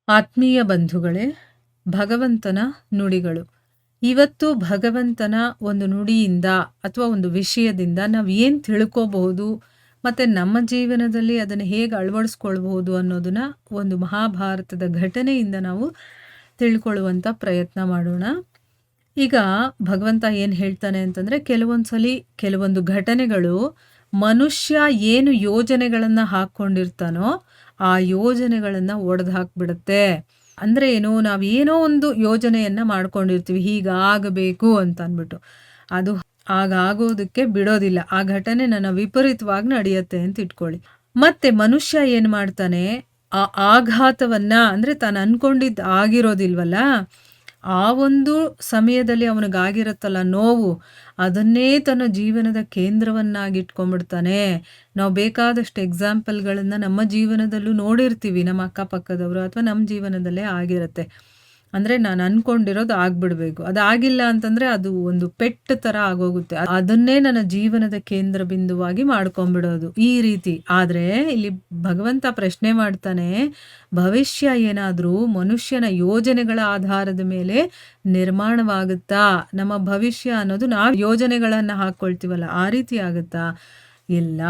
ಆತ್ಮೀಯ ಬಂಧುಗಳೇ, ಭಗವಂತನ ನುಡಿಗಳು. ಇವತ್ತು ಭಗವಂತನ ಒಂದು ನುಡಿಯಿಂದ ಅಥವಾ ಒಂದು ವಿಷಯದಿಂದ ನಾವು ಏನು ತಿಳ್ಕೋಬಹುದು ಮತ್ತು ನಮ್ಮ ಜೀವನದಲ್ಲಿ ಅದನ್ನು ಹೇಗೆ ಅಳವಡಿಸ್ಕೊಳ್ಬಹುದು ಅನ್ನೋದನ್ನ ಒಂದು ಮಹಾಭಾರತದ ಘಟನೆಯಿಂದ ನಾವು ತಿಳ್ಕೊಳ್ಳುವಂಥ ಪ್ರಯತ್ನ ಮಾಡೋಣ. ಈಗ ಭಗವಂತ ಏನು ಹೇಳ್ತಾನೆ ಅಂತಂದರೆ, ಕೆಲವೊಂದು ಘಟನೆಗಳು ಮನುಷ್ಯ ಏನು ಯೋಜನೆಗಳನ್ನು ಹಾಕ್ಕೊಂಡಿರ್ತಾನೋ ಆ ಯೋಜನೆಗಳನ್ನು ಒಡೆದು ಹಾಕ್ಬಿಡುತ್ತೆ. ಅಂದರೆ ಏನು, ನಾವೇನೋ ಒಂದು ಯೋಜನೆಯನ್ನು ಮಾಡ್ಕೊಂಡಿರ್ತೀವಿ ಹೀಗಾಗಬೇಕು ಅಂತ ಅಂದ್ಬಿಟ್ಟು, ಅದು ಆಗೋದಕ್ಕೆ ಬಿಡೋದಿಲ್ಲ. ಆ ಘಟನೆ ನನ್ನ ವಿಪರೀತವಾಗಿ ನಡೆಯುತ್ತೆ ಅಂತ ಇಟ್ಕೊಳ್ಳಿ. ಮತ್ತೆ ಮನುಷ್ಯ ಏನು ಮಾಡ್ತಾನೆ, ಆ ಆಘಾತವನ್ನು ಅಂದರೆ ತಾನು ಅಂದ್ಕೊಂಡಿದ್ದು ಆಗಿರೋದಿಲ್ವಲ್ಲ, ಆ ಒಂದು ಸಮಯದಲ್ಲಿ ಅವನಿಗಾಗಿರುತ್ತಲ್ಲ ನೋವು, ಅದನ್ನೇ ತನ್ನ ಜೀವನದ ಕೇಂದ್ರವನ್ನಾಗಿಟ್ಕೊಂಡ್ಬಿಡ್ತಾನೆ. ನಾವು ಬೇಕಾದಷ್ಟು ಎಕ್ಸಾಂಪಲ್ಗಳನ್ನು ನಮ್ಮ ಜೀವನದಲ್ಲೂ ನೋಡಿರ್ತೀವಿ, ನಮ್ಮ ಅಕ್ಕಪಕ್ಕದವರು ಅಥವಾ ನಮ್ಮ ಜೀವನದಲ್ಲೇ ಆಗಿರುತ್ತೆ. ಅಂದರೆ ನಾನು ಅಂದ್ಕೊಂಡಿರೋದು ಆಗ್ಬಿಡ್ಬೇಕು, ಅದಾಗಿಲ್ಲ ಅಂತಂದರೆ ಅದು ಒಂದು ಪೆಟ್ಟು ಥರ ಆಗೋಗುತ್ತೆ. ಅದನ್ನೇ ನನ್ನ ಜೀವನದ ಕೇಂದ್ರ ಬಿಂದುವಾಗಿ ಮಾಡ್ಕೊಂಬಿಡೋದು ಈ ರೀತಿ. ಆದರೆ ಇಲ್ಲಿ ಭಗವಂತ ಪ್ರಶ್ನೆ ಮಾಡ್ತಾನೆ, ಭವಿಷ್ಯ ಏನಾದರೂ ಮನುಷ್ಯನ ಯೋಜನೆಗಳ ಆಧಾರದ ಮೇಲೆ ನಿರ್ಮಾಣವಾಗುತ್ತಾ? ನಮ್ಮ ಭವಿಷ್ಯ ಅನ್ನೋದು ನಾವು ಯೋಜನೆಗಳನ್ನು ಹಾಕ್ಕೊಳ್ತೀವಲ್ಲ, ಆ ರೀತಿ ಆಗುತ್ತಾ? ಇಲ್ಲ.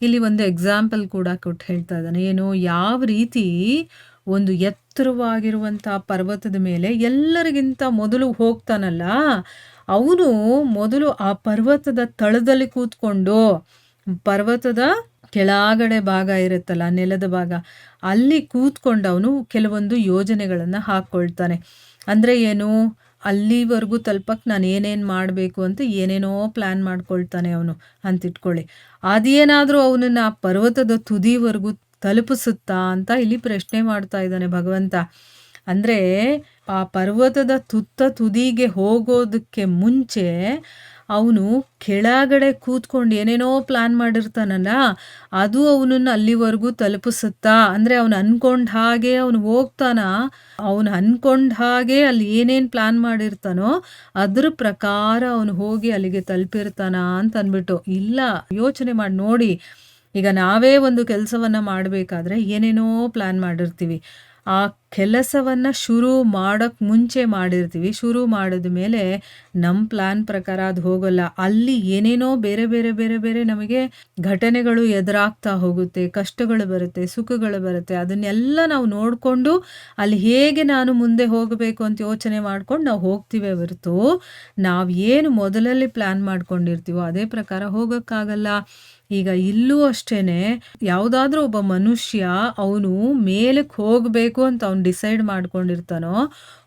ಇಲ್ಲಿ ಒಂದು ಎಕ್ಸಾಂಪಲ್ ಕೂಡ ಕೊಟ್ಟು ಹೇಳ್ತಾ ಇದ್ದಾನೆ. ಏನು, ಯಾವ ರೀತಿ ಒಂದು ಎತ್ತರವಾಗಿರುವಂಥ ಪರ್ವತದ ಮೇಲೆ ಎಲ್ಲರಿಗಿಂತ ಮೊದಲು ಹೋಗ್ತಾನಲ್ಲ, ಅವನು ಮೊದಲು ಆ ಪರ್ವತದ ತಳದಲ್ಲಿ ಕೂತ್ಕೊಂಡು, ಪರ್ವತದ ಕೆಳಗಡೆ ಭಾಗ ಇರುತ್ತಲ್ಲ, ನೆಲದ ಭಾಗ, ಅಲ್ಲಿ ಕೂತ್ಕೊಂಡು ಅವನು ಕೆಲವೊಂದು ಯೋಜನೆಗಳನ್ನು ಹಾಕ್ಕೊಳ್ತಾನೆ. ಅಂದರೆ ಏನು, ಅಲ್ಲಿವರೆಗೂ ತಲುಪಕ್ಕೆ ನಾನು ಏನೇನು ಮಾಡಬೇಕು ಅಂತ ಏನೇನೋ ಪ್ಲ್ಯಾನ್ ಮಾಡ್ಕೊಳ್ತಾನೆ ಅವನು ಅಂತಿಟ್ಕೊಳ್ಳಿ. ಅದೇನಾದರೂ ಅವನನ್ನು ಆ ಪರ್ವತದ ತುದಿವರೆಗೂ ತಲುಪಿಸುತ್ತಾ ಅಂತ ಇಲ್ಲಿ ಪ್ರಶ್ನೆ ಮಾಡ್ತಾ ಇದ್ದಾನೆ ಭಗವಂತ. ಅಂದರೆ ಆ ಪರ್ವತದ ತುದಿಗೆ ಹೋಗೋದಕ್ಕೆ ಮುಂಚೆ ಅವನು ಕೆಳಗಡೆ ಕೂತ್ಕೊಂಡು ಏನೇನೋ ಪ್ಲ್ಯಾನ್ ಮಾಡಿರ್ತಾನಲ್ಲ, ಅದು ಅವನನ್ನು ಅಲ್ಲಿವರೆಗೂ ತಲುಪಿಸುತ್ತಾ? ಅಂದರೆ ಅವನು ಅಂದ್ಕೊಂಡ ಹಾಗೆ ಅವನು ಹೋಗ್ತಾನ, ಅವನು ಅಂದ್ಕೊಂಡ ಹಾಗೆ ಅಲ್ಲಿ ಏನೇನು ಪ್ಲ್ಯಾನ್ ಮಾಡಿರ್ತಾನೋ ಅದ್ರ ಪ್ರಕಾರ ಅವನು ಹೋಗಿ ಅಲ್ಲಿಗೆ ತಲುಪಿರ್ತಾನ ಅಂತ ಅಂದ್ಬಿಟ್ಟು. ಇಲ್ಲ, ಯೋಚನೆ ಮಾಡಿ ನೋಡಿ. ಈಗ ನಾವೇ ಒಂದು ಕೆಲಸವನ್ನು ಮಾಡಬೇಕಾದ್ರೆ ಏನೇನೋ ಪ್ಲ್ಯಾನ್ ಮಾಡಿರ್ತೀವಿ. ಆ ಕೆಲಸವನ್ನು ಶುರು ಮಾಡೋಕ್ಕೆ ಮುಂಚೆ ಮಾಡಿರ್ತೀವಿ. ಶುರು ಮಾಡಿದ ಮೇಲೆ ನಮ್ಮ ಪ್ಲ್ಯಾನ್ ಪ್ರಕಾರ ಅದು ಹೋಗೋಲ್ಲ. ಅಲ್ಲಿ ಏನೇನೋ ಬೇರೆ ಬೇರೆ ಬೇರೆ ಬೇರೆ ನಮಗೆ ಘಟನೆಗಳು ಎದುರಾಗ್ತಾ ಹೋಗುತ್ತೆ, ಕಷ್ಟಗಳು ಬರುತ್ತೆ, ಸುಖಗಳು ಬರುತ್ತೆ. ಅದನ್ನೆಲ್ಲ ನಾವು ನೋಡಿಕೊಂಡು ಅಲ್ಲಿ ಹೇಗೆ ನಾನು ಮುಂದೆ ಹೋಗಬೇಕು ಅಂತ ಯೋಚನೆ ಮಾಡ್ಕೊಂಡು ನಾವು ಹೋಗ್ತೀವಿ ಹೊರತು, ನಾವು ಏನು ಮೊದಲಲ್ಲಿ ಪ್ಲ್ಯಾನ್ ಮಾಡ್ಕೊಂಡಿರ್ತೀವೋ ಅದೇ ಪ್ರಕಾರ ಹೋಗೋಕ್ಕಾಗಲ್ಲ. ಈಗ ಇಲ್ಲೂ ಅಷ್ಟೇ, ಯಾವುದಾದ್ರೂ ಒಬ್ಬ ಮನುಷ್ಯ ಅವನು ಮೇಲಕ್ಕೆ ಹೋಗಬೇಕು ಅಂತ ಅವನು ಡಿಸೈಡ್ ಮಾಡ್ಕೊಂಡಿರ್ತಾನೋ,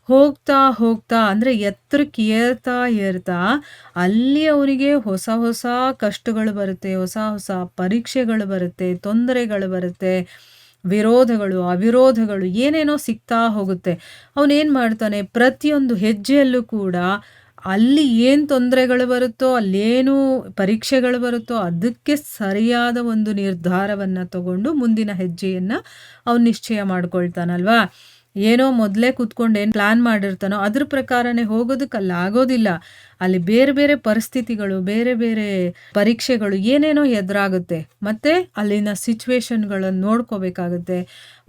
ಹೋಗ್ತಾ ಹೋಗ್ತಾ ಅಂದರೆ ಎತ್ತರಕ್ಕೆ ಏರ್ತಾ ಅಲ್ಲಿ ಅವನಿಗೆ ಹೊಸ ಹೊಸ ಕಷ್ಟಗಳು ಬರುತ್ತೆ, ಹೊಸ ಹೊಸ ಪರೀಕ್ಷೆಗಳು ಬರುತ್ತೆ, ತೊಂದರೆಗಳು ಬರುತ್ತೆ, ವಿರೋಧಗಳು ಅವಿರೋಧಗಳು ಏನೇನೋ ಸಿಗ್ತಾ ಹೋಗುತ್ತೆ. ಅವನೇನು ಮಾಡ್ತಾನೆ, ಪ್ರತಿಯೊಂದು ಹೆಜ್ಜೆಯಲ್ಲೂ ಕೂಡ ಅಲ್ಲಿ ಏನು ತೊಂದರೆಗಳು ಬರುತ್ತೋ, ಅಲ್ಲೇನು ಪರೀಕ್ಷೆಗಳು ಬರುತ್ತೋ ಅದಕ್ಕೆ ಸರಿಯಾದ ಒಂದು ನಿರ್ಧಾರವನ್ನು ತಗೊಂಡು ಮುಂದಿನ ಹೆಜ್ಜೆಯನ್ನು ಅವನು ನಿಶ್ಚಯ ಮಾಡ್ಕೊಳ್ತಾನಲ್ವಾ. ಏನೋ ಮೊದಲೇ ಕೂತ್ಕೊಂಡು ಏನು ಪ್ಲ್ಯಾನ್ ಮಾಡಿರ್ತಾನೋ ಅದ್ರ ಪ್ರಕಾರನೇ ಹೋಗೋದಕ್ಕಲ್ಲ ಆಗೋದಿಲ್ಲ. ಅಲ್ಲಿ ಬೇರೆ ಬೇರೆ ಪರಿಸ್ಥಿತಿಗಳು, ಬೇರೆ ಬೇರೆ ಪರೀಕ್ಷೆಗಳು ಏನೇನೋ ಎದುರಾಗುತ್ತೆ. ಮತ್ತು ಅಲ್ಲಿನ ಸಿಚುವೇಶನ್ಗಳನ್ನು ನೋಡ್ಕೋಬೇಕಾಗುತ್ತೆ,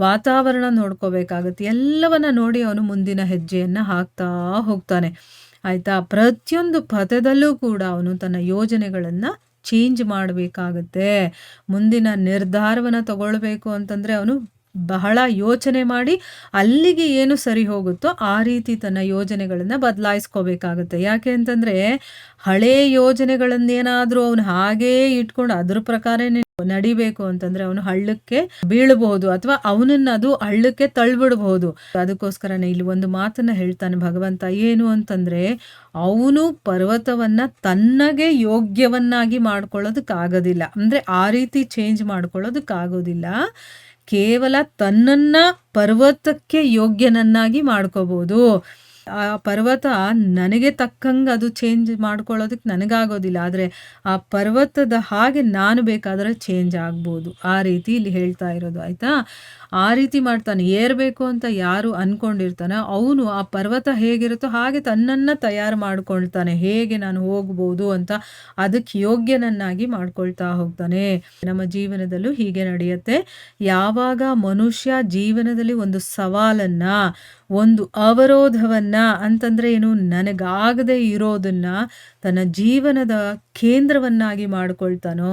ವಾತಾವರಣ ನೋಡ್ಕೋಬೇಕಾಗುತ್ತೆ. ಎಲ್ಲವನ್ನ ನೋಡಿ ಅವನು ಮುಂದಿನ ಹೆಜ್ಜೆಯನ್ನು ಹಾಕ್ತಾ ಹೋಗ್ತಾನೆ. ಆಯಿತಾ. ಪ್ರತಿಯೊಂದು ಪದದಲ್ಲೂ ಕೂಡ ಅವನು ತನ್ನ ಯೋಜನೆಗಳನ್ನು ಚೇಂಜ್ ಮಾಡಬೇಕಾಗತ್ತೆ. ಮುಂದಿನ ನಿರ್ಧಾರವನ್ನು ತಗೊಳ್ಬೇಕು ಅಂತಂದರೆ ಅವನು ಬಹಳ ಯೋಚನೆ ಮಾಡಿ ಅಲ್ಲಿಗೆ ಏನು ಸರಿ ಹೋಗುತ್ತೋ ಆ ರೀತಿ ತನ್ನ ಯೋಜನೆಗಳನ್ನು ಬದಲಾಯಿಸ್ಕೋಬೇಕಾಗುತ್ತೆ. ಯಾಕೆ ಅಂತಂದರೆ ಹಳೆಯ ಯೋಜನೆಗಳನ್ನೇನಾದರೂ ಅವನು ಹಾಗೇ ಇಟ್ಕೊಂಡು ಅದ್ರ ಪ್ರಕಾರನೇ ನಡಿಬೇಕು ಅಂತಂದರೆ ಅವನು ಹಳ್ಳಕ್ಕೆ ಬೀಳಬಹುದು ಅಥವಾ ಅವನನ್ನು ಅದು ಹಳ್ಳಕ್ಕೆ ತಳ್ಳಿಬಿಡಬಹುದು. ಅದಕ್ಕೋಸ್ಕರನೇ ಇಲ್ಲಿ ಒಂದು ಮಾತನ್ನು ಹೇಳ್ತಾನೆ ಭಗವಂತ. ಏನು ಅಂತಂದರೆ, ಅವನು ಪರ್ವತವನ್ನು ತನ್ನಗೆ ಯೋಗ್ಯವನ್ನಾಗಿ ಮಾಡ್ಕೊಳ್ಳೋದಕ್ಕಾಗೋದಿಲ್ಲ. ಅಂದರೆ ಆ ರೀತಿ ಚೇಂಜ್ ಮಾಡ್ಕೊಳ್ಳೋದಕ್ಕಾಗೋದಿಲ್ಲ. ಕೇವಲ ತನ್ನನ್ನು ಪರ್ವತಕ್ಕೆ ಯೋಗ್ಯನನ್ನಾಗಿ ಮಾಡ್ಕೋಬೋದು. ಆ ಪರ್ವತ ನನಗೆ ತಕ್ಕಂಗೆ ಅದು ಚೇಂಜ್ ಮಾಡ್ಕೊಳ್ಳೋದಕ್ಕೆ ನನಗಾಗೋದಿಲ್ಲ, ಆದರೆ ಆ ಪರ್ವತದ ಹಾಗೆ ನಾನು ಬೇಕಾದರೆ ಚೇಂಜ್ ಆಗ್ಬೋದು. ಆ ರೀತಿ ಇಲ್ಲಿ ಹೇಳ್ತಾ ಇರೋದು. ಆಯಿತಾ. ಆ ರೀತಿ ಮಾಡ್ತಾನೆ. ಏರಬೇಕು ಅಂತ ಯಾರು ಅನ್ಕೊಂಡಿರ್ತಾನೋ ಅವನು ಆ ಪರ್ವತ ಹೇಗಿರುತ್ತೋ ಹಾಗೆ ತನ್ನನ್ನು ತಯಾರು ಮಾಡ್ಕೊಳ್ತಾನೆ. ಹೇಗೆ ನಾನು ಹೋಗ್ಬೋದು ಅಂತ ಅದಕ್ಕೆ ಯೋಗ್ಯನನ್ನಾಗಿ ಮಾಡ್ಕೊಳ್ತಾ ಹೋಗ್ತಾನೆ. ನಮ್ಮ ಜೀವನದಲ್ಲೂ ಹೀಗೆ ನಡೆಯುತ್ತೆ. ಯಾವಾಗ ಮನುಷ್ಯ ಜೀವನದಲ್ಲಿ ಒಂದು ಸವಾಲನ್ನ, ಒಂದು ಅವರೋಧವನ್ನ, ಅಂತಂದ್ರೆ ಏನು, ನನಗಾಗದೆ ಇರೋದನ್ನ ತನ್ನ ಜೀವನದ ಕೇಂದ್ರವನ್ನಾಗಿ ಮಾಡ್ಕೊಳ್ತಾನೋ,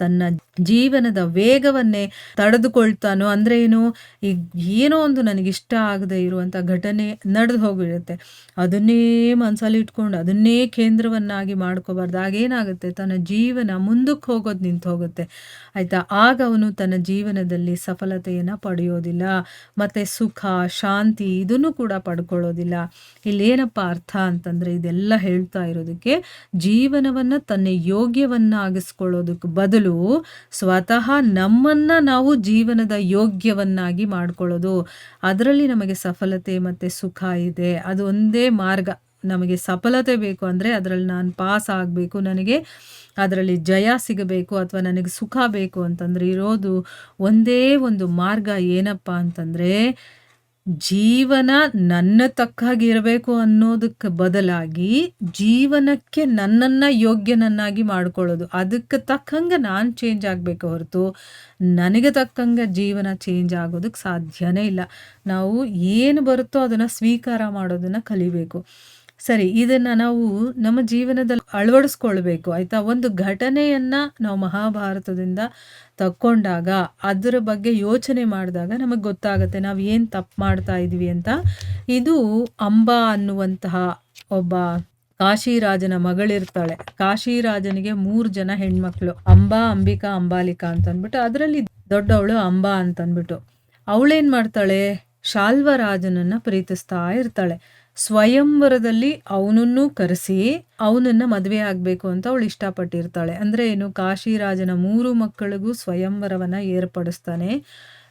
ತನ್ನ ಜೀವನದ ವೇಗವನ್ನೇ ತಡೆದುಕೊಳ್ತಾನೋ, ಅಂದ್ರೆ ಏನು, ಈಗ ಏನೋ ಒಂದು ನನಗಿಷ್ಟ ಆಗದೆ ಇರುವಂಥ ಘಟನೆ ನಡೆದು ಹೋಗಿರುತ್ತೆ, ಅದನ್ನೇ ಮನಸ್ಸಲ್ಲಿ ಇಟ್ಕೊಂಡು ಅದನ್ನೇ ಕೇಂದ್ರವನ್ನಾಗಿ ಮಾಡ್ಕೋಬಾರ್ದು. ಆಗೇನಾಗುತ್ತೆ, ತನ್ನ ಜೀವನ ಮುಂದಕ್ಕೆ ಹೋಗೋದು ನಿಂತು ಹೋಗುತ್ತೆ, ಆಯ್ತಾ. ಆಗ ಅವನು ತನ್ನ ಜೀವನದಲ್ಲಿ ಸಫಲತೆಯನ್ನು ಪಡೆಯೋದಿಲ್ಲ, ಮತ್ತು ಸುಖ ಶಾಂತಿ ಇದನ್ನು ಕೂಡ ಪಡ್ಕೊಳ್ಳೋದಿಲ್ಲ. ಇಲ್ಲೇನಪ್ಪ ಅರ್ಥ ಅಂತಂದರೆ, ಇದೆಲ್ಲ ಹೇಳ್ತಾ ಇರೋದಕ್ಕೆ, ಜೀವನವನ್ನು ತನ್ನ ಯೋಗ್ಯವನ್ನಾಗಿಸ್ಕೊಳ್ಳೋದಕ್ಕೆ ಬದಲು ಸ್ವತಃ ನಮ್ಮನ್ನು ನಾವು ಜೀವನದ ಯೋಗ್ಯವನ್ನಾಗಿ ಮಾಡ್ಕೊಳ್ಳೋದು, ಅದರಲ್ಲಿ ನಮಗೆ ಸಫಲತೆ ಮತ್ತು ಸುಖ ಇದೆ. ಅದು ಒಂದೇ ಮಾರ್ಗ. ನಮಗೆ ಸಫಲತೆ ಬೇಕು ಅಂದರೆ ಅದರಲ್ಲಿ ನಾನು ಪಾಸ್ ಆಗಬೇಕು, ನನಗೆ ಅದರಲ್ಲಿ ಜಯ ಸಿಗಬೇಕು, ಅಥವಾ ನನಗೆ ಸುಖ ಬೇಕು ಅಂತಂದರೆ ಇರೋದು ಒಂದೇ ಒಂದು ಮಾರ್ಗ. ಏನಪ್ಪ ಅಂತಂದರೆ, ಜೀವನ ನನ್ನ ತಕ್ಕಾಗಿರಬೇಕು ಅನ್ನೋದಕ್ಕೆ ಬದಲಾಗಿ ಜೀವನಕ್ಕೆ ನನ್ನನ್ನು ಯೋಗ್ಯನನ್ನಾಗಿ ಮಾಡ್ಕೊಳ್ಳೋದು. ಅದಕ್ಕೆ ತಕ್ಕಂಗೆ ನಾನು ಚೇಂಜ್ ಆಗಬೇಕು ಹೊರತು ನನಗೆ ತಕ್ಕಂಗೆ ಜೀವನ ಚೇಂಜ್ ಆಗೋದಕ್ಕೆ ಸಾಧ್ಯನೇ ಇಲ್ಲ. ನಾವು ಏನು ಬರುತ್ತೋ ಅದನ್ನು ಸ್ವೀಕಾರ ಮಾಡೋದನ್ನು ಕಲಿಬೇಕು. ಸರಿ, ಇದನ್ನು ನಾವು ನಮ್ಮ ಜೀವನದಲ್ಲಿ ಅಳವಡಿಸ್ಕೊಳ್ಬೇಕು, ಆಯಿತಾ. ಒಂದು ಘಟನೆಯನ್ನು ನಾವು ಮಹಾಭಾರತದಿಂದ ತಕ್ಕೊಂಡಾಗ ಅದರ ಬಗ್ಗೆ ಯೋಚನೆ ಮಾಡಿದಾಗ ನಮಗೆ ಗೊತ್ತಾಗುತ್ತೆ ನಾವು ಏನು ತಪ್ಪು ಮಾಡ್ತಾ ಇದ್ವಿ ಅಂತ. ಇದು ಅಂಬಾ ಅನ್ನುವಂತಹ ಒಬ್ಬ ಕಾಶಿರಾಜನ ಮಗಳಿರ್ತಾಳೆ. ಕಾಶಿರಾಜನಿಗೆ 3 ಜನ ಹೆಣ್ಮಕ್ಳು, ಅಂಬಾ, ಅಂಬಿಕಾ, ಅಂಬಾಲಿಕಾ ಅಂತಂದ್ಬಿಟ್ಟು. ಅದರಲ್ಲಿ ದೊಡ್ಡವಳು ಅಂಬಾ ಅಂತಂದ್ಬಿಟ್ಟು. ಅವಳೇನು ಮಾಡ್ತಾಳೆ, ಶಾಲ್ವರಾಜನನ್ನು ಪ್ರೀತಿಸ್ತಾ ಇರ್ತಾಳೆ. ಸ್ವಯಂವರದಲ್ಲಿ ಅವನನ್ನು ಕರೆಸಿ ಅವನನ್ನು ಮದುವೆ ಆಗಬೇಕು ಅಂತ ಅವಳು ಇಷ್ಟಪಟ್ಟಿರ್ತಾಳೆ. ಅಂದರೆ ಏನು, ಕಾಶಿರಾಜನ 3 ಮಕ್ಕಳಿಗೂ ಸ್ವಯಂವರವನ್ನು ಏರ್ಪಡಿಸ್ತಾನೆ.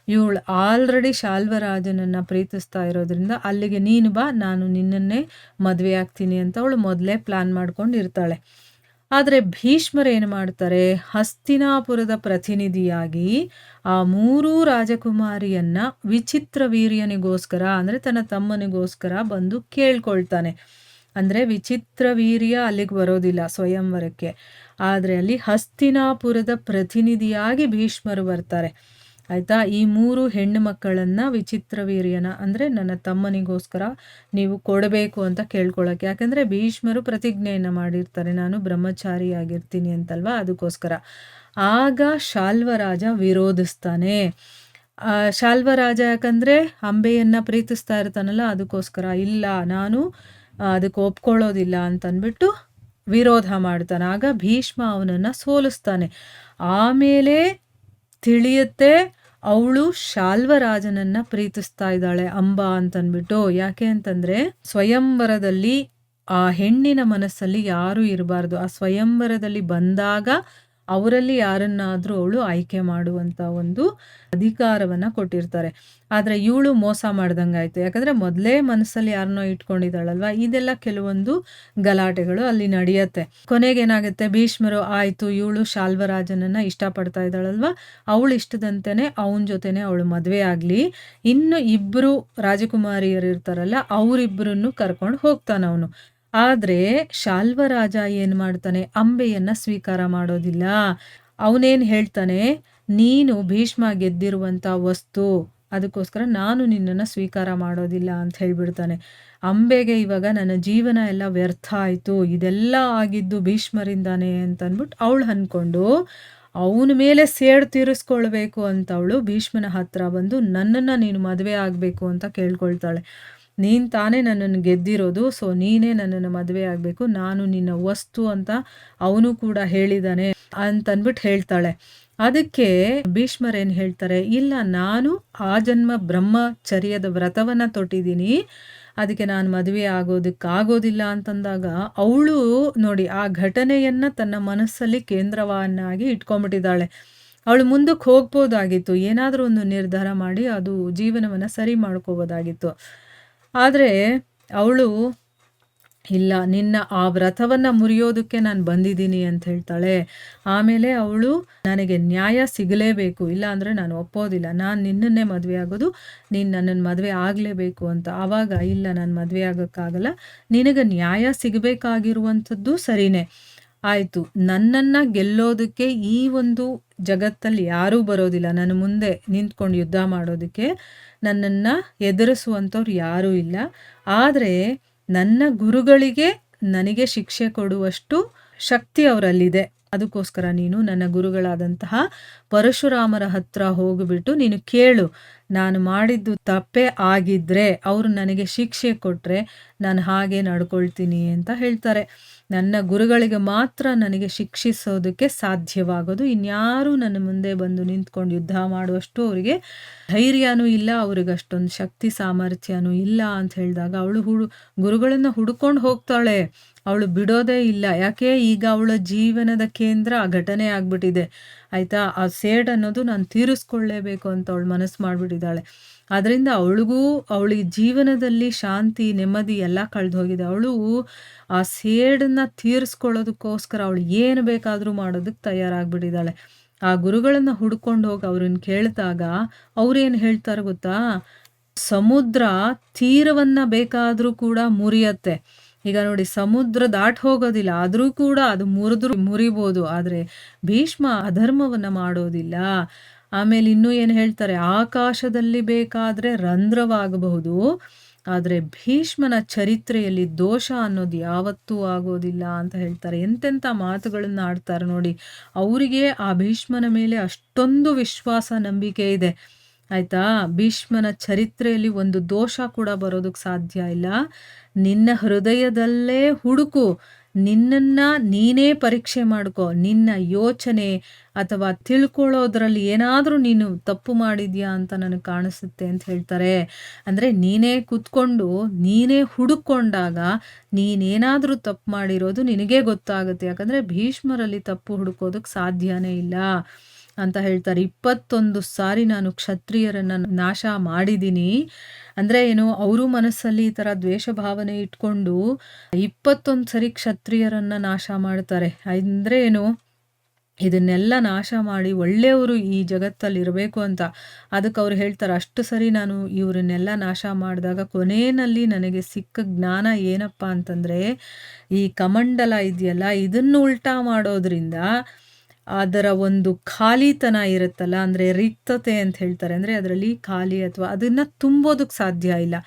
ಇವಳು ಆಲ್ರೆಡಿ ಶಾಲ್ವರಾಜನನ್ನು ಪ್ರೀತಿಸ್ತಾ ಇರೋದ್ರಿಂದ ಅಲ್ಲಿಗೆ ನೀನು ಬಾ, ನಾನು ನಿನ್ನನ್ನೇ ಮದುವೆ ಆಗ್ತೀನಿ ಅಂತ ಅವಳು ಮೊದಲೇ ಪ್ಲ್ಯಾನ್ ಮಾಡ್ಕೊಂಡಿರ್ತಾಳೆ. ಆದರೆ ಭೀಷ್ಮರು ಏನು ಮಾಡ್ತಾರೆ, ಹಸ್ತಿನಾಪುರದ ಪ್ರತಿನಿಧಿಯಾಗಿ ಆ 3 ರಾಜಕುಮಾರಿಯನ್ನ ವಿಚಿತ್ರ ವೀರ್ಯನಿಗೋಸ್ಕರ, ಅಂದರೆ ತನ್ನ ತಮ್ಮನಿಗೋಸ್ಕರ ಬಂದು ಕೇಳ್ಕೊಳ್ತಾನೆ. ಅಂದರೆ ವಿಚಿತ್ರ ವೀರ್ಯ ಅಲ್ಲಿಗೆ ಬರೋದಿಲ್ಲ ಸ್ವಯಂವರಕ್ಕೆ, ಆದರೆ ಅಲ್ಲಿ ಹಸ್ತಿನಾಪುರದ ಪ್ರತಿನಿಧಿಯಾಗಿ ಭೀಷ್ಮರು ಬರ್ತಾರೆ, ಆಯಿತಾ. ಈ 3 ಹೆಣ್ಣು ಮಕ್ಕಳನ್ನು ವಿಚಿತ್ರ ವೀರ್ಯನ, ಅಂದರೆ ನನ್ನ ತಮ್ಮನಿಗೋಸ್ಕರ ನೀವು ಕೊಡಬೇಕು ಅಂತ ಕೇಳ್ಕೊಳ್ಳೋಕೆ. ಯಾಕಂದರೆ ಭೀಷ್ಮರು ಪ್ರತಿಜ್ಞೆಯನ್ನು ಮಾಡಿರ್ತಾರೆ, ನಾನು ಬ್ರಹ್ಮಚಾರಿಯಾಗಿರ್ತೀನಿ ಅಂತಲ್ವ, ಅದಕ್ಕೋಸ್ಕರ. ಆಗ ಶಾಲ್ವರಾಜ ವಿರೋಧಿಸ್ತಾನೆ. ಶಾಲ್ವರಾಜ ಯಾಕಂದರೆ ಅಂಬೆಯನ್ನು ಪ್ರೀತಿಸ್ತಾ ಇರ್ತಾನಲ್ಲ, ಅದಕ್ಕೋಸ್ಕರ ಇಲ್ಲ, ನಾನು ಅದಕ್ಕೆ ಒಪ್ಕೊಳ್ಳೋದಿಲ್ಲ ಅಂತಂದ್ಬಿಟ್ಟು ವಿರೋಧ ಮಾಡ್ತಾನೆ. ಆಗ ಭೀಷ್ಮ ಅವನನ್ನು ಸೋಲಿಸ್ತಾನೆ. ಆಮೇಲೆ ತಿಳಿಯುತ್ತೆ ಅವಳು ಶಾಲ್ವರಾಜನನ್ನು ಪ್ರೀತಿಸ್ತಾ ಇದ್ದಾಳೆ ಅಂಬಾ ಅಂತಂದ್ಬಿಟ್ಟು. ಯಾಕೆ ಅಂತಂದರೆ, ಸ್ವಯಂವರದಲ್ಲಿ ಆ ಹೆಣ್ಣಿನ ಮನಸ್ಸಲ್ಲಿ ಯಾರೂ ಇರಬಾರ್ದು. ಆ ಸ್ವಯಂವರದಲ್ಲಿ ಬಂದಾಗ ಅವರಲ್ಲಿ ಯಾರನ್ನಾದರೂ ಅವಳು ಆಯ್ಕೆ ಮಾಡುವಂಥ ಒಂದು ಅಧಿಕಾರವನ್ನು ಕೊಟ್ಟಿರ್ತಾರೆ. ಆದರೆ ಇವಳು ಮೋಸ ಮಾಡ್ದಂಗೆ ಆಯಿತು. ಯಾಕಂದರೆ ಮೊದಲೇ ಮನಸ್ಸಲ್ಲಿ ಯಾರನ್ನೋ ಇಟ್ಕೊಂಡಿದ್ದಾಳಲ್ವ. ಇದೆಲ್ಲ ಕೆಲವೊಂದು ಗಲಾಟೆಗಳು ಅಲ್ಲಿ ನಡೆಯುತ್ತೆ. ಕೊನೆಗೇನಾಗುತ್ತೆ, ಭೀಷ್ಮರು ಆಯಿತು, ಇವಳು ಶಾಲ್ವರಾಜನನ್ನು ಇಷ್ಟಪಡ್ತಾ ಇದ್ದಾಳಲ್ವ, ಅವಳು ಇಷ್ಟದಂತೆಯೇ ಅವನ ಜೊತೆನೇ ಅವಳು ಮದುವೆ ಆಗಲಿ, ಇನ್ನು 2 ರಾಜಕುಮಾರಿಯರು ಇರ್ತಾರಲ್ಲ ಅವರಿಬ್ಬರನ್ನು ಕರ್ಕೊಂಡು ಹೋಗ್ತಾನೆ ಅವನು. ಆದರೆ ಶಾಲ್ವರಾಜ ಏನು ಮಾಡ್ತಾನೆ, ಅಂಬೆಯನ್ನು ಸ್ವೀಕಾರ ಮಾಡೋದಿಲ್ಲ. ಅವನೇನು ಹೇಳ್ತಾನೆ, ನೀನು ಭೀಷ್ಮ ಗೆದ್ದಿರುವಂಥ ವಸ್ತು, ಅದಕ್ಕೋಸ್ಕರ ನಾನು ನಿನ್ನನ್ನು ಸ್ವೀಕಾರ ಮಾಡೋದಿಲ್ಲ ಅಂತ ಹೇಳಿಬಿಡ್ತಾನೆ. ಅಂಬೆಗೆ ಇವಾಗ ನನ್ನ ಜೀವನ ಎಲ್ಲ ವ್ಯರ್ಥ ಆಯಿತು, ಇದೆಲ್ಲ ಆಗಿದ್ದು ಭೀಷ್ಮರಿಂದಾನೆ ಅಂತಂದ್ಬಿಟ್ಟು ಅವಳು ಅಂದ್ಕೊಂಡು ಅವನ ಮೇಲೆ ಸೇಡು ತೀರಿಸ್ಕೊಳ್ಬೇಕು ಅಂತ ಅವಳು ಭೀಷ್ಮನ ಹತ್ರ ಬಂದು ನನ್ನನ್ನು ನೀನು ಮದುವೆ ಆಗಬೇಕು ಅಂತ ಕೇಳ್ಕೊಳ್ತಾಳೆ. ನೀನು ತಾನೇ ನನ್ನನ್ನು ಗೆದ್ದಿರೋದು, ಸೊ ನೀನೇ ನನ್ನನ್ನು ಮದುವೆ ಆಗಬೇಕು, ನಾನು ನಿನ್ನ ವಸ್ತು ಅಂತ ಅವನು ಕೂಡ ಹೇಳಿದ್ದಾನೆ ಅಂತಂದ್ಬಿಟ್ಟು ಹೇಳ್ತಾಳೆ. ಅದಕ್ಕೆ ಭೀಷ್ಮರೇನು ಹೇಳ್ತಾರೆ, ಇಲ್ಲ, ನಾನು ಆ ಜನ್ಮ ಬ್ರಹ್ಮಚರ್ಯದ ವ್ರತವನ್ನು ತೊಟ್ಟಿದ್ದೀನಿ, ಅದಕ್ಕೆ ನಾನು ಮದುವೆ ಆಗೋದಿಲ್ಲ ಅಂತಂದಾಗ ಅವಳು ನೋಡಿ ಆ ಘಟನೆಯನ್ನು ತನ್ನ ಮನಸ್ಸಲ್ಲಿ ಕೇಂದ್ರವನ್ನಾಗಿ ಇಟ್ಕೊಂಡ್ಬಿಟ್ಟಿದ್ದಾಳೆ. ಅವಳು ಮುಂದಕ್ಕೆ ಹೋಗ್ಬೋದಾಗಿತ್ತು, ಏನಾದರೂ ಒಂದು ನಿರ್ಧಾರ ಮಾಡಿ ಅದು ಜೀವನವನ್ನು ಸರಿ ಮಾಡ್ಕೋಬೋದಾಗಿತ್ತು. ಆದರೆ ಅವಳು ಇಲ್ಲ, ನಿನ್ನ ಆ ವ್ರತವನ್ನ ಮುರಿಯೋದಕ್ಕೆ ನಾನು ಬಂದಿದ್ದೀನಿ ಅಂತ ಹೇಳ್ತಾಳೆ. ಆಮೇಲೆ ಅವಳು ನನಗೆ ನ್ಯಾಯ ಸಿಗಲೇಬೇಕು, ಇಲ್ಲ ಅಂದರೆ ನಾನು ಒಪ್ಪೋದಿಲ್ಲ. ನಾನು ನಿನ್ನನ್ನೇ ಮದುವೆ ಆಗೋದು, ನೀನು ನನ್ನನ್ನು ಮದುವೆ ಆಗಲೇಬೇಕು ಅಂತ. ಆವಾಗ ಇಲ್ಲ, ನಾನು ಮದುವೆ ಆಗೋಕ್ಕಾಗಲ್ಲ, ನಿನಗೆ ನ್ಯಾಯ ಸಿಗಬೇಕಾಗಿರುವಂಥದ್ದು ಸರಿನೇ. ಆಯಿತು, ನನ್ನನ್ನು ಗೆಲ್ಲೋದಕ್ಕೆ ಈ ಒಂದು ಜಗತ್ತಲ್ಲಿ ಯಾರೂ ಬರೋದಿಲ್ಲ. ನನ್ನ ಮುಂದೆ ನಿಂತ್ಕೊಂಡು ಯುದ್ಧ ಮಾಡೋದಕ್ಕೆ ನನ್ನನ್ನು ಎದುರಿಸುವಂಥವ್ರು ಯಾರೂ ಇಲ್ಲ. ಆದರೆ ನನ್ನ ಗುರುಗಳಿಗೆ ನನಗೆ ಶಿಕ್ಷೆ ಕೊಡುವಷ್ಟು ಶಕ್ತಿ ಅವರಲ್ಲಿದೆ. ಅದಕ್ಕೋಸ್ಕರ ನೀನು ನನ್ನ ಗುರುಗಳಾದಂತಹ ಪರಶುರಾಮರ ಹತ್ರ ಹೋಗಿಬಿಟ್ಟು ನೀನು ಕೇಳು, ನಾನು ಮಾಡಿದ್ದು ತಪ್ಪೇ ಆಗಿದ್ದರೆ ಅವರು ನನಗೆ ಶಿಕ್ಷೆ ಕೊಟ್ಟರೆ ನಾನು ಹಾಗೆ ನಡ್ಕೊಳ್ತೀನಿ ಅಂತ ಹೇಳ್ತಾರೆ. ನನ್ನ ಗುರುಗಳಿಗೆ ಮಾತ್ರ ನನಗೆ ಶಿಕ್ಷಿಸೋದಕ್ಕೆ ಸಾಧ್ಯವಾಗೋದು. ಇನ್ಯಾರೂ ನನ್ನ ಮುಂದೆ ಬಂದು ನಿಂತ್ಕೊಂಡು ಯುದ್ಧ ಮಾಡುವಷ್ಟು ಅವರಿಗೆ ಧೈರ್ಯನೂ ಇಲ್ಲ, ಅವ್ರಿಗೆ ಅಷ್ಟೊಂದು ಶಕ್ತಿ ಸಾಮರ್ಥ್ಯನೂ ಇಲ್ಲ ಅಂತ ಹೇಳಿದಾಗ ಅವಳು ಗುರುಗಳನ್ನು ಹುಡ್ಕೊಂಡು ಹೋಗ್ತಾಳೆ. ಅವಳು ಬಿಡೋದೇ ಇಲ್ಲ. ಯಾಕೆ, ಈಗ ಅವಳ ಜೀವನದ ಕೇಂದ್ರ ಆ ಘಟನೆ ಆಗ್ಬಿಟ್ಟಿದೆ ಆಯಿತಾ. ಆ ಸೇಡ್ ಅನ್ನೋದು ನಾನು ತೀರಿಸ್ಕೊಳ್ಳೇಬೇಕು ಅಂತ ಅವಳು ಮನಸ್ಸು ಮಾಡಿಬಿಟ್ಟಿದ್ದಾಳೆ. ಅದರಿಂದ ಅವಳಿಗೆ ಜೀವನದಲ್ಲಿ ಶಾಂತಿ ನೆಮ್ಮದಿ ಎಲ್ಲ ಕಳೆದು ಹೋಗಿದೆ. ಅವಳು ಆ ಸೇಡನ್ನು ತೀರಿಸ್ಕೊಳ್ಳೋದಕ್ಕೋಸ್ಕರ ಅವಳು ಏನು ಬೇಕಾದರೂ ಮಾಡೋದಕ್ಕೆ ತಯಾರಾಗ್ಬಿಟ್ಟಿದ್ದಾಳೆ. ಆ ಗುರುಗಳನ್ನು ಹುಡ್ಕೊಂಡು ಹೋಗಿ ಅವ್ರನ್ನ ಕೇಳಿದಾಗ ಅವ್ರೇನು ಹೇಳ್ತಾರೆ ಗೊತ್ತಾ, ಸಮುದ್ರ ತೀರವನ್ನು ಬೇಕಾದರೂ ಕೂಡ ಮುರಿಯತ್ತೆ. ಈಗ ನೋಡಿ, ಸಮುದ್ರ ದಾಟ್ ಹೋಗೋದಿಲ್ಲ, ಆದರೂ ಕೂಡ ಅದು ಮುರಿಬೋದು, ಆದರೆ ಭೀಷ್ಮ ಅಧರ್ಮವನ್ನು ಮಾಡೋದಿಲ್ಲ. ಆಮೇಲೆ ಇನ್ನೂ ಏನು ಹೇಳ್ತಾರೆ, ಆಕಾಶದಲ್ಲಿ ಬೇಕಾದರೆ ರಂಧ್ರವಾಗಬಹುದು, ಆದರೆ ಭೀಷ್ಮನ ಚರಿತ್ರೆಯಲ್ಲಿ ದೋಷ ಅನ್ನೋದು ಯಾವತ್ತೂ ಆಗೋದಿಲ್ಲ ಅಂತ ಹೇಳ್ತಾರೆ. ಎಂತೆಂಥ ಮಾತುಗಳನ್ನು ಆಡ್ತಾರೆ ನೋಡಿ. ಅವರಿಗೆ ಆ ಭೀಷ್ಮನ ಮೇಲೆ ಅಷ್ಟೊಂದು ವಿಶ್ವಾಸ ನಂಬಿಕೆ ಇದೆ ಆಯಿತಾ. ಭೀಷ್ಮನ ಚರಿತ್ರೆಯಲ್ಲಿ ಒಂದು ದೋಷ ಕೂಡ ಬರೋದಕ್ಕೆ ಸಾಧ್ಯ ಇಲ್ಲ. ನಿನ್ನ ಹೃದಯದಲ್ಲೇ ಹುಡುಕು, ನಿನ್ನನ್ನು ನೀನೇ ಪರೀಕ್ಷೆ ಮಾಡ್ಕೊ. ನಿನ್ನ ಯೋಚನೆ ಅಥವಾ ತಿಳ್ಕೊಳ್ಳೋದ್ರಲ್ಲಿ ಏನಾದರೂ ನೀನು ತಪ್ಪು ಮಾಡಿದ್ಯಾ ಅಂತ ನನಗೆ ಕಾಣಿಸುತ್ತೆ ಅಂತ ಹೇಳ್ತಾರೆ. ಅಂದರೆ ನೀನೇ ಕೂತ್ಕೊಂಡು ನೀನೇ ಹುಡುಕೊಂಡಾಗ ನೀನೇನಾದರೂ ತಪ್ಪು ಮಾಡಿರೋದು ನಿನಗೇ ಗೊತ್ತಾಗುತ್ತೆ. ಯಾಕಂದರೆ ಭೀಷ್ಮರಲ್ಲಿ ತಪ್ಪು ಹುಡುಕೋದಕ್ಕೆ ಸಾಧ್ಯನೇ ಇಲ್ಲ ಅಂತ ಹೇಳ್ತಾರೆ. 21 ಸಾರಿ ನಾನು ಕ್ಷತ್ರಿಯರನ್ನು ನಾಶ ಮಾಡಿದ್ದೀನಿ. ಅಂದರೆ ಏನು, ಅವರು ಮನಸ್ಸಲ್ಲಿ ಈ ಥರ ದ್ವೇಷ ಭಾವನೆ ಇಟ್ಕೊಂಡು 21 ಸರಿ ಕ್ಷತ್ರಿಯರನ್ನು ನಾಶ ಮಾಡ್ತಾರೆ. ಅಂದರೆ ಏನು, ಇದನ್ನೆಲ್ಲ ನಾಶ ಮಾಡಿ ಒಳ್ಳೆಯವರು ಈ ಜಗತ್ತಲ್ಲಿ ಇರಬೇಕು ಅಂತ. ಅದಕ್ಕೆ ಅವ್ರು ಹೇಳ್ತಾರೆ, ಅಷ್ಟು ಸರಿ ನಾನು ಇವರನ್ನೆಲ್ಲ ನಾಶ ಮಾಡಿದಾಗ ಕೊನೆಯಲ್ಲಿ ನನಗೆ ಸಿಕ್ಕ ಜ್ಞಾನ ಏನಪ್ಪ ಅಂತಂದರೆ, ಈ ಕಮಂಡಲ ಇದೆಯಲ್ಲ, ಇದನ್ನು ಉಲ್ಟಾ ಮಾಡೋದ್ರಿಂದ ಅದರ ಒಂದು ಖಾಲಿತನ ಇರುತ್ತಲ್ಲ, ಅಂದರೆ ರಿಕ್ತತೆ ಅಂತ ಹೇಳ್ತಾರೆ. ಅಂದರೆ ಅದರಲ್ಲಿ ಖಾಲಿ ಅಥವಾ ಅದನ್ನು ತುಂಬೋದಕ್ಕೆ ಸಾಧ್ಯ ಇಲ್ಲ.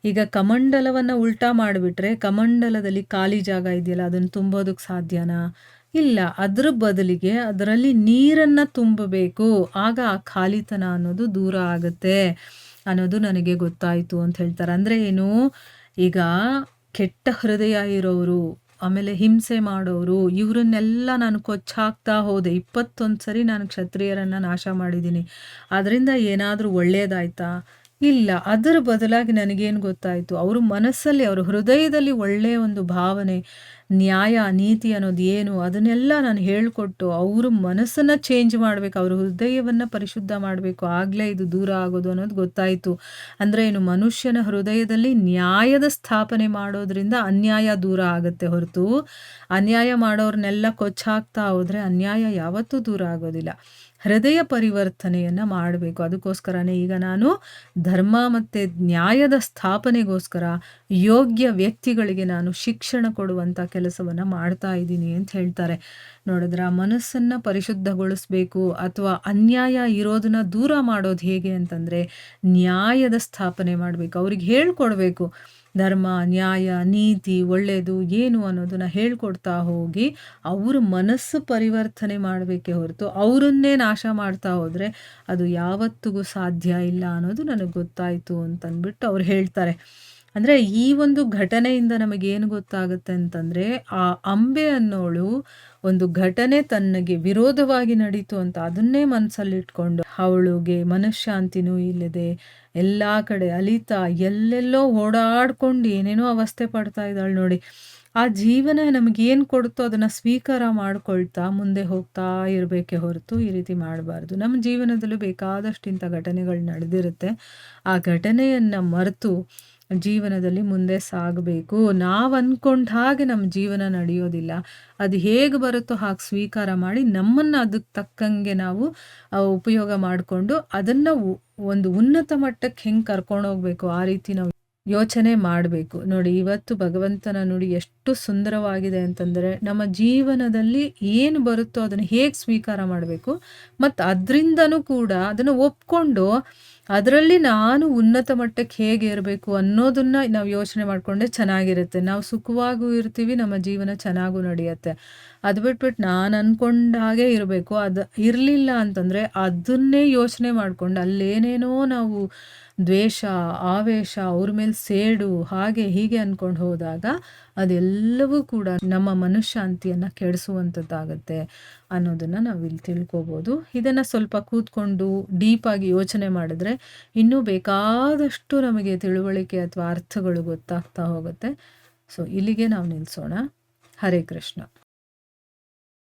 ಈಗ ಕಮಂಡಲವನ್ನು ಉಲ್ಟಾ ಮಾಡಿಬಿಟ್ರೆ ಕಮಂಡಲದಲ್ಲಿ ಖಾಲಿ ಜಾಗ ಇದೆಯಲ್ಲ, ಅದನ್ನು ತುಂಬೋದಕ್ಕೆ ಸಾಧ್ಯನಾ? ಇಲ್ಲ. ಅದ್ರ ಬದಲಿಗೆ ಅದರಲ್ಲಿ ನೀರನ್ನು ತುಂಬಬೇಕು, ಆಗ ಆ ಖಾಲಿತನ ಅನ್ನೋದು ದೂರ ಆಗುತ್ತೆ ಅನ್ನೋದು ನನಗೆ ಗೊತ್ತಾಯಿತು ಅಂತ ಹೇಳ್ತಾರೆ. ಅಂದರೆ ಏನು, ಈಗ ಕೆಟ್ಟ ಹೃದಯ ಇರೋರು, ಆಮೇಲೆ ಹಿಂಸೆ ಮಾಡೋರು, ಇವರನ್ನೆಲ್ಲ ನಾನು ಕೊಚ್ಚಾಕ್ತಾ ಹೋದೆ. 21 ಸರಿ ನಾನು ಕ್ಷತ್ರಿಯರನ್ನು ನಾಶ ಮಾಡಿದ್ದೀನಿ. ಅದರಿಂದ ಏನಾದರೂ ಒಳ್ಳೆಯದಾಯ್ತಾ? ಇಲ್ಲ. ಅದರ ಬದಲಾಗಿ ನನಗೇನು ಗೊತ್ತಾಯಿತು, ಅವ್ರ ಮನಸ್ಸಲ್ಲಿ, ಅವ್ರ ಹೃದಯದಲ್ಲಿ ಒಳ್ಳೆಯ ಒಂದು ಭಾವನೆ, ನ್ಯಾಯ ನೀತಿ ಅನ್ನೋದು ಏನು, ಅದನ್ನೆಲ್ಲ ನಾನು ಹೇಳಿಕೊಟ್ಟು ಅವ್ರ ಮನಸ್ಸನ್ನು ಚೇಂಜ್ ಮಾಡಬೇಕು, ಅವ್ರ ಹೃದಯವನ್ನು ಪರಿಶುದ್ಧ ಮಾಡಬೇಕು, ಆಗಲೇ ಇದು ದೂರ ಆಗೋದು ಅನ್ನೋದು ಗೊತ್ತಾಯಿತು. ಅಂದರೆ ಏನು, ಮನುಷ್ಯನ ಹೃದಯದಲ್ಲಿ ನ್ಯಾಯದ ಸ್ಥಾಪನೆ ಮಾಡೋದ್ರಿಂದ ಅನ್ಯಾಯ ದೂರ ಆಗುತ್ತೆ ಹೊರತು ಅನ್ಯಾಯ ಮಾಡೋರನ್ನೆಲ್ಲ ಕೊಚ್ಚಾಕ್ತಾ ಹೋದರೆ ಅನ್ಯಾಯ ಯಾವತ್ತೂ ದೂರ ಆಗೋದಿಲ್ಲ. ಹೃದಯ ಪರಿವರ್ತನೆಯನ್ನು ಮಾಡಬೇಕು. ಅದಕ್ಕೋಸ್ಕರನೇ ಈಗ ನಾನು ಧರ್ಮ ಮತ್ತು ನ್ಯಾಯದ ಸ್ಥಾಪನೆಗೋಸ್ಕರ ಯೋಗ್ಯ ವ್ಯಕ್ತಿಗಳಿಗೆ ನಾನು ಶಿಕ್ಷಣ ಕೊಡುವಂಥ ಕೆಲಸವನ್ನು ಮಾಡ್ತಾ ಇದ್ದೀನಿ ಅಂತ ಹೇಳ್ತಾರೆ. ನೋಡಿದ್ರೆ ಆ ಮನಸ್ಸನ್ನು ಪರಿಶುದ್ಧಗೊಳಿಸ್ಬೇಕು ಅಥವಾ ಅನ್ಯಾಯ ಇರೋದನ್ನ ದೂರ ಮಾಡೋದು ಹೇಗೆ ಅಂತಂದರೆ ನ್ಯಾಯದ ಸ್ಥಾಪನೆ ಮಾಡಬೇಕು. ಅವ್ರಿಗೆ ಹೇಳ್ಕೊಡ್ಬೇಕು, ಧರ್ಮ, ನ್ಯಾಯ, ನೀತಿ, ಒಳ್ಳೆಯದು ಏನು ಅನ್ನೋದನ್ನು ಹೇಳ್ಕೊಡ್ತಾ ಹೋಗಿ ಅವ್ರ ಮನಸ್ಸು ಪರಿವರ್ತನೆ ಮಾಡಬೇಕೇ ಹೊರತು ಅವರನ್ನೇ ನಾಶ ಮಾಡ್ತಾ ಹೋದರೆ ಅದು ಯಾವತ್ತಿಗೂ ಸಾಧ್ಯ ಇಲ್ಲ ಅನ್ನೋದು ನನಗೆ ಗೊತ್ತಾಯಿತು ಅಂತಂದ್ಬಿಟ್ಟು ಅವ್ರು ಹೇಳ್ತಾರೆ. ಅಂದರೆ ಈ ಒಂದು ಘಟನೆಯಿಂದ ನಮಗೇನು ಗೊತ್ತಾಗುತ್ತೆ ಅಂತಂದರೆ, ಆ ಅಂಬೆ ಅನ್ನೋಳು ಒಂದು ಘಟನೆ ತನಗೆ ವಿರೋಧವಾಗಿ ನಡೀತು ಅಂತ ಅದನ್ನೇ ಮನಸ್ಸಲ್ಲಿಟ್ಕೊಂಡು ಅವಳಿಗೆ ಮನಃಶಾಂತಿನೂ ಇಲ್ಲದೆ ಎಲ್ಲ ಕಡೆ ಅಲಿತಾ ಎಲ್ಲೆಲ್ಲೋ ಓಡಾಡ್ಕೊಂಡು ಏನೇನೋ ಅವಸ್ಥೆ ಪಡ್ತಾ ಇದ್ದಾಳೆ ನೋಡಿ. ಆ ಜೀವನ ನಮಗೇನು ಕೊಡುತ್ತೋ ಅದನ್ನು ಸ್ವೀಕಾರ ಮಾಡ್ಕೊಳ್ತಾ ಮುಂದೆ ಹೋಗ್ತಾ ಇರಬೇಕೇ ಹೊರತು ಈ ರೀತಿ ಮಾಡಬಾರ್ದು. ನಮ್ಮ ಜೀವನದಲ್ಲೂ ಬೇಕಾದಷ್ಟು ಇಂಥ ಘಟನೆಗಳು ನಡೆದಿರುತ್ತೆ. ಆ ಘಟನೆಯನ್ನು ಮರೆತು ಜೀವನದಲ್ಲಿ ಮುಂದೆ ಸಾಗಬೇಕು. ನಾವು ಅಂದ್ಕೊಂಡ ಹಾಗೆ ನಮ್ಮ ಜೀವನ ನಡೆಯೋದಿಲ್ಲ. ಅದು ಹೇಗೆ ಬರುತ್ತೋ ಹಾಗೆ ಸ್ವೀಕಾರ ಮಾಡಿ ನಮ್ಮನ್ನು ಅದಕ್ಕೆ ತಕ್ಕಂಗೆ ನಾವು ಉಪಯೋಗ ಮಾಡಿಕೊಂಡು ಅದನ್ನು ಒಂದು ಉನ್ನತ ಮಟ್ಟಕ್ಕೆ ಹೆಂಗೆ ಕರ್ಕೊಂಡೋಗ್ಬೇಕು ಆ ರೀತಿ ನಾವು ಯೋಚನೆ ಮಾಡಬೇಕು. ನೋಡಿ, ಇವತ್ತು ಭಗವಂತನ ನುಡಿ ಎಷ್ಟು ಸುಂದರವಾಗಿದೆ ಅಂತಂದರೆ, ನಮ್ಮ ಜೀವನದಲ್ಲಿ ಏನು ಬರುತ್ತೋ ಅದನ್ನು ಹೇಗೆ ಸ್ವೀಕಾರ ಮಾಡಬೇಕು ಮತ್ತು ಅದರಿಂದನೂ ಕೂಡ ಅದನ್ನು ಒಪ್ಕೊಂಡು ಅದರಲ್ಲಿ ನಾನು ಉನ್ನತ ಮಟ್ಟಕ್ಕೆ ಹೇಗೆ ಇರಬೇಕು ಅನ್ನೋದನ್ನು ನಾವು ಯೋಚನೆ ಮಾಡಿಕೊಂಡೆ ಚೆನ್ನಾಗಿರುತ್ತೆ. ನಾವು ಸುಖವಾಗೂ ಇರ್ತೀವಿ, ನಮ್ಮ ಜೀವನ ಚೆನ್ನಾಗೂ ನಡೆಯುತ್ತೆ. ಅದು ಬಿಟ್ಬಿಟ್ಟು ನಾನು ಅಂದ್ಕೊಂಡ ಹಾಗೆ ಇರಬೇಕು, ಅದು ಇರಲಿಲ್ಲ ಅಂತಂದರೆ ಅದನ್ನೇ ಯೋಚನೆ ಮಾಡಿಕೊಂಡು ಅಲ್ಲೇನೇನೋ ನಾವು ದ್ವೇಷ, ಆವೇಶ, ಅವ್ರ ಮೇಲೆ ಸೇಡು, ಹಾಗೆ ಹೀಗೆ ಅಂದ್ಕೊಂಡು ಹೋದಾಗ ಅದೆಲ್ಲವೂ ಕೂಡ ನಮ್ಮ ಮನಃಶಾಂತಿಯನ್ನು ಕೆಡಿಸುವಂಥದ್ದಾಗತ್ತೆ ಅನ್ನೋದನ್ನು ನಾವು ಇಲ್ಲಿ ತಿಳ್ಕೊಬೋದು. ಇದನ್ನು ಸ್ವಲ್ಪ ಕೂತ್ಕೊಂಡು ಡೀಪಾಗಿ ಯೋಚನೆ ಮಾಡಿದ್ರೆ ಇನ್ನೂ ಬೇಕಾದಷ್ಟು ನಮಗೆ ತಿಳುವಳಿಕೆ ಅಥವಾ ಅರ್ಥಗಳು ಗೊತ್ತಾಗ್ತಾ ಹೋಗುತ್ತೆ. ಸೊ ಇಲ್ಲಿಗೆ ನಾವು ನಿಲ್ಲಿಸೋಣ. ಹರೇ ಕೃಷ್ಣ.